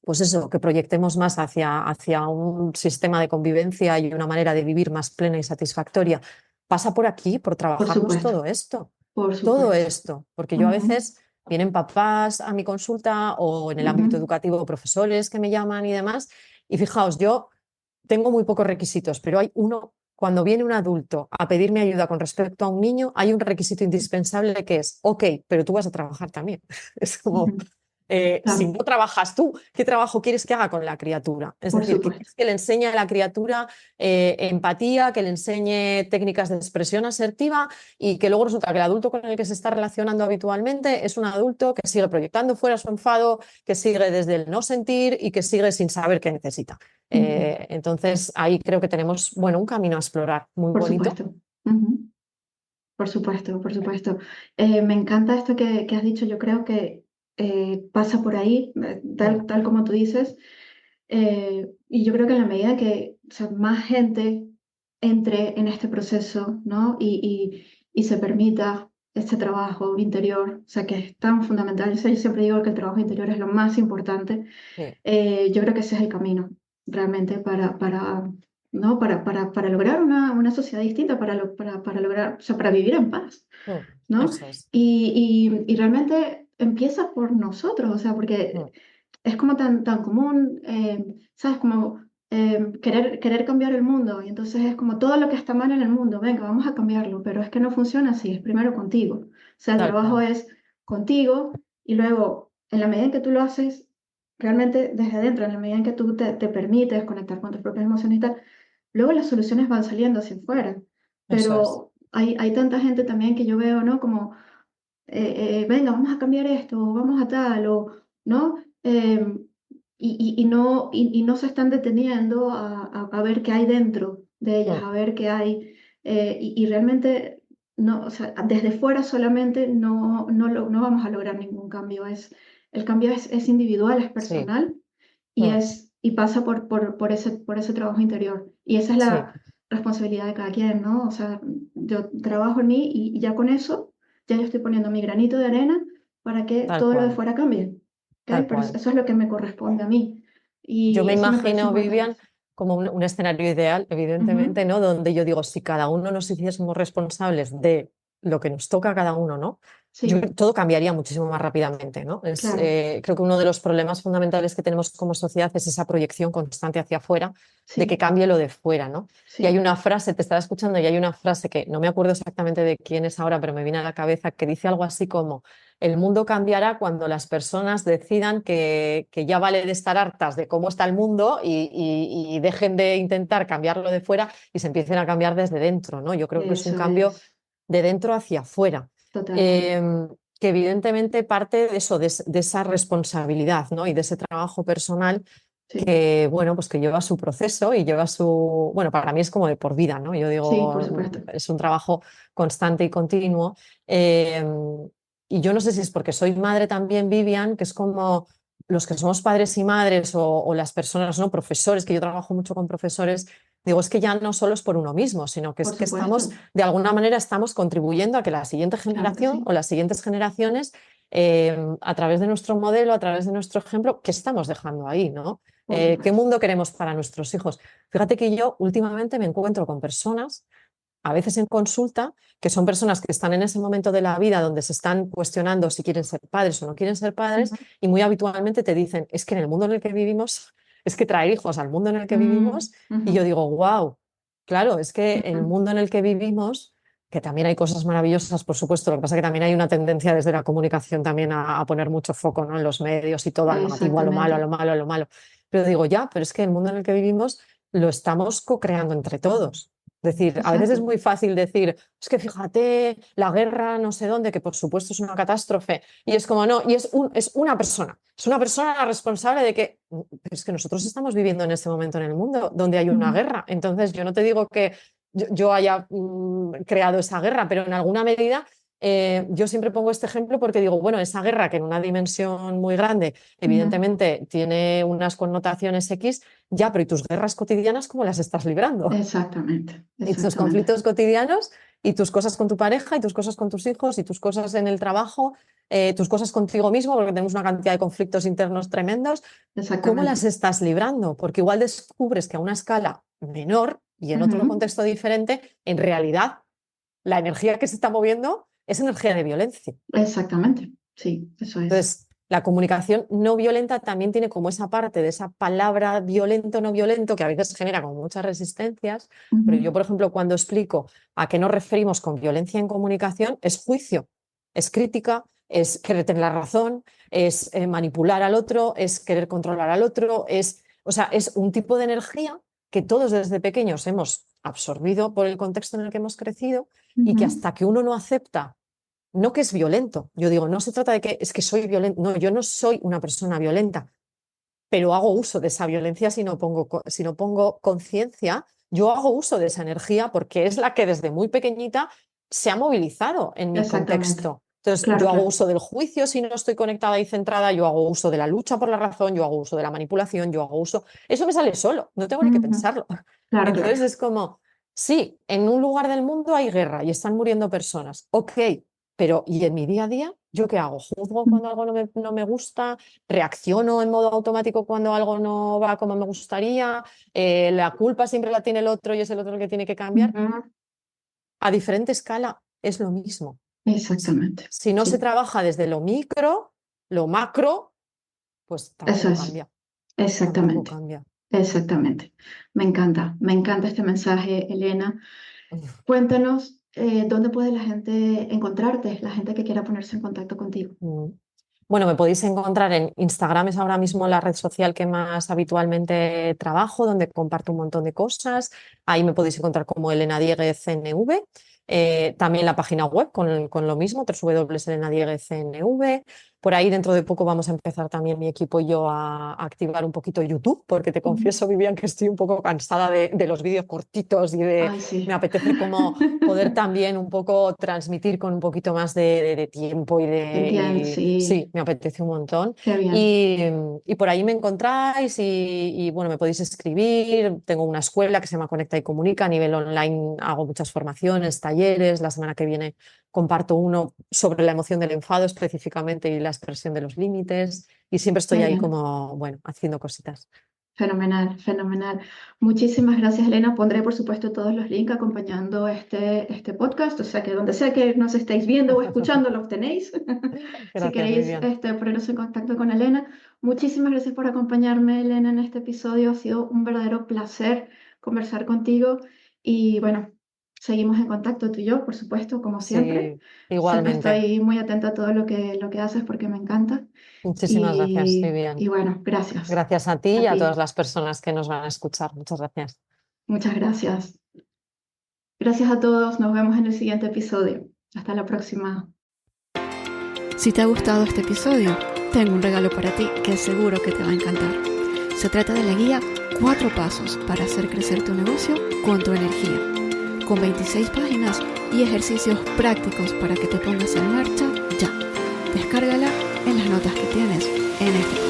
pues eso, que proyectemos más hacia un sistema de convivencia y una manera de vivir más plena y satisfactoria, pasa por aquí, por por trabajarnos supuesto, por todo supuesto. esto, porque yo a Ujú, veces vienen papás a mi consulta o en el ámbito ujú, educativo profesores que me llaman y demás, y fijaos, yo tengo muy pocos requisitos, pero hay uno, cuando viene un adulto a pedirme ayuda con respecto a un niño, hay un requisito indispensable que es, ok, pero tú vas a trabajar también. Es como, ujú, si claro, no trabajas tú, ¿qué trabajo quieres que haga con la criatura? Es por decir, que supuesto. quieres que le enseñe a la criatura empatía, que le enseñe técnicas de expresión asertiva y que luego resulta que el adulto con el que se está relacionando habitualmente es un adulto que sigue proyectando fuera su enfado, que sigue desde el no sentir y que sigue sin saber qué necesita. Ujú, Entonces ahí creo que tenemos, bueno, un camino a explorar muy por bonito. supuesto. Ujú, por supuesto, por supuesto. Me encanta esto que has dicho. Yo creo que pasa por ahí, Mm, tal como tú dices. Y yo creo que en la medida que, o sea, más gente entre en este proceso, ¿no? Y se permita este trabajo interior, o sea, que es tan fundamental. Yo siempre digo que el trabajo interior es lo más importante. sí, Yo creo que ese es el camino realmente ¿no? Para lograr una sociedad distinta, para lograr, o sea, para vivir en paz, ¿no? eso es. Y realmente empieza por nosotros, o sea, Mm, porque es como tan común, ¿sabes? Como querer cambiar el mundo. Y entonces es como todo lo que está mal en el mundo, venga, vamos a cambiarlo. Pero es que no funciona así, es primero contigo. O sea, el tal trabajo cual, es contigo y luego, en la medida en que tú lo haces realmente desde adentro, en la medida en que tú te permites conectar con tus propias emociones y tal, luego las soluciones van saliendo hacia afuera. eso es. Pero hay tanta gente también que yo veo, ¿no? Como venga, vamos a cambiar esto, vamos a tal, o, ¿no? Y no se están deteniendo a ver qué hay dentro de ellas, Mm, a ver qué hay, y realmente, no, o sea, desde fuera solamente no vamos a lograr ningún cambio, el cambio es individual, es sí, personal, mm, y pasa por ese trabajo interior, y esa es sí, la responsabilidad de cada quien, ¿no? O sea, yo trabajo en mí y ya con eso ya yo estoy poniendo mi granito de arena para que tal todo lo de cual, fuera cambie. ¿Ok? tal Pero cual. eso es lo que me corresponde a mí. Yo Y me eso me parece imagino, Vivian, importante. como un escenario ideal, evidentemente, ¿no? Donde yo digo, si cada uno nos hiciésemos responsables de lo que nos toca a cada uno, ¿no? Sí, Todo cambiaría muchísimo más rápidamente, ¿no? claro, Creo que uno de los problemas fundamentales que tenemos como sociedad es esa proyección constante hacia afuera, de que sí, cambie lo de fuera, ¿no? Y hay sí, una frase, te estaba escuchando, y hay una frase que no me acuerdo exactamente de quién es ahora, pero me viene a la cabeza, que dice algo así como, el mundo cambiará cuando las personas decidan que ya vale de estar hartas de cómo está el mundo y dejen de intentar cambiarlo de fuera y se empiecen a cambiar desde dentro, ¿no? Yo creo que es un eso cambio es, de dentro hacia afuera. totalmente, Em, que evidentemente parte de eso, de esa responsabilidad, ¿no? Y de ese trabajo personal sí, que, bueno, pues que lleva su proceso y lleva su, bueno, para mí es como de por vida, ¿no? Yo sí, por digo, supuesto, es un trabajo constante y continuo. Eh, y yo no sé si es porque soy madre también, Vivian, que es como los que somos padres y madres o las personas, ¿no? Profesores, que yo trabajo mucho con profesores, digo, es que ya no solo es por uno mismo, sino que es por que estamos, supuesto, de alguna manera, estamos contribuyendo a que la siguiente claro que generación o sí, las siguientes generaciones, a través de nuestro modelo, a través de nuestro ejemplo, ¿qué estamos dejando ahí, ¿no? por ¿Qué supuesto, mundo queremos para nuestros hijos? Fíjate que yo últimamente me encuentro con personas, a veces en consulta, que son personas que están en ese momento de la vida donde se están cuestionando si quieren ser padres o no quieren ser padres, ujú, y muy habitualmente te dicen, es que en el mundo en el que vivimos, es que traer hijos al mundo en el que vivimos, y ujú, yo digo, wow, claro, es que el ujú, mundo en el que vivimos, que también hay cosas maravillosas, por supuesto, lo que pasa es que también hay una tendencia desde la comunicación también a poner mucho foco, ¿no? En los medios y todo, a lo negativo, a lo malo, a exactamente, lo malo, a lo malo. Pero digo, ya, pero es que el mundo en el que vivimos lo estamos co-creando entre todos. Es decir, a veces es exacto, muy fácil decir, es que fíjate, la guerra, no sé dónde, que por supuesto es una catástrofe, y es como no, y es una persona la responsable de que, es que nosotros estamos viviendo en este momento en el mundo donde hay una ujú, guerra. Entonces, yo no te digo que yo haya creado esa guerra, pero en alguna medida yo siempre pongo este ejemplo porque digo, bueno, esa guerra que en una dimensión muy grande, ujú, evidentemente tiene unas connotaciones X, ya, pero ¿y tus guerras cotidianas cómo las estás librando? exactamente, Y tus exactamente, conflictos cotidianos y tus cosas con tu pareja y tus cosas con tus hijos y tus cosas en el trabajo, tus cosas contigo mismo, porque tenemos una cantidad de conflictos internos tremendos. ¿Cómo las exactamente, estás librando? Porque igual descubres que a una escala menor y en otro ujú, contexto diferente, en realidad la energía que se está moviendo es energía de violencia. exactamente, sí, eso es, Entonces, la comunicación no violenta también tiene como esa parte de esa palabra violento, no violento, que a veces genera como muchas resistencias, pero yo, ujú, por ejemplo, cuando explico a qué nos referimos con violencia en comunicación, es juicio, es crítica, es querer tener la razón, es manipular al otro, es querer controlar al otro, o sea, es un tipo de energía que todos desde pequeños hemos absorbido por el contexto en el que hemos crecido y que ujú, hasta que uno no acepta no que es violento. Yo digo, no se trata de que es que soy violento. No, yo no soy una persona violenta, pero hago uso de esa violencia si no pongo conciencia. Yo hago uso de esa energía porque es la que desde muy pequeñita se ha movilizado en mi exactamente, contexto. Entonces, claro, yo hago claro, uso del juicio si no estoy conectada y centrada, yo hago uso de la lucha por la razón, yo hago uso de la manipulación, yo hago uso. Eso me sale solo, no tengo ni que ujú, pensarlo. claro, claro, Entonces, es como, sí, en un lugar del mundo hay guerra y están muriendo personas. Ok, pero ¿y en mi día a día? ¿Yo qué hago? ¿Juzgo mm, cuando algo no me gusta? ¿Reacciono en modo automático cuando algo no va como me gustaría? ¿La culpa siempre la tiene el otro y es el otro el que tiene que cambiar? ujú, A diferente escala es lo mismo. exactamente, Si no se sí, trabaja desde lo micro, lo macro, pues eso tampoco es, cambia, tampoco exactamente, cambia. exactamente. Me encanta este mensaje, Elena. Cuéntanos, ¿dónde puede la gente encontrarte, la gente que quiera ponerse en contacto contigo? Mm. Bueno, me podéis encontrar en Instagram, es ahora mismo la red social que más habitualmente trabajo, donde comparto un montón de cosas. Ahí me podéis encontrar como Elena Dieguez CNV. También la página web con lo mismo, www.elenadieguezcnv. Por ahí dentro de poco vamos a empezar también mi equipo y yo a activar un poquito YouTube, porque te Ujú. confieso, Vivian, que estoy un poco cansada de los vídeos cortitos y Ay, sí. me apetece como poder también un poco transmitir con un poquito más de tiempo Entiendo, y sí, sí, me apetece un montón. qué bien. Y, y por ahí me encontráis bueno, me podéis escribir. Tengo una escuela que se llama Conecta y Comunica. A nivel online hago muchas formaciones, talleres. La semana que viene comparto uno sobre la emoción del enfado específicamente y la expresión de los límites. Y siempre Qué estoy ahí bien. como, bueno, haciendo cositas. Fenomenal, fenomenal. Muchísimas gracias, Elena. Pondré, por supuesto, todos los links acompañando este podcast, o sea que donde sea que nos estéis viendo o escuchando, los tenéis. Si Gracias, queréis Vivian. poneros en contacto con Elena. Muchísimas gracias por acompañarme, Elena, en este episodio. Ha sido un verdadero placer conversar contigo y bueno, seguimos en contacto tú y yo, por supuesto, como siempre. Sí, Siempre igualmente. estoy muy atenta a todo lo que haces porque me encanta. Muchísimas gracias, Y Vivian. bueno, gracias Gracias a ti y a a todas ti. las personas que nos van a escuchar. Muchas gracias. Muchas gracias. Gracias a todos. Nos vemos en el siguiente episodio. Hasta la próxima. Si te ha gustado este episodio, tengo un regalo para ti que seguro que te va a encantar. Se trata de la guía 4 pasos para hacer crecer tu negocio con tu energía, con 26 páginas y ejercicios prácticos para que te pongas en marcha ya. Descárgala en las notas que tienes en este podcast.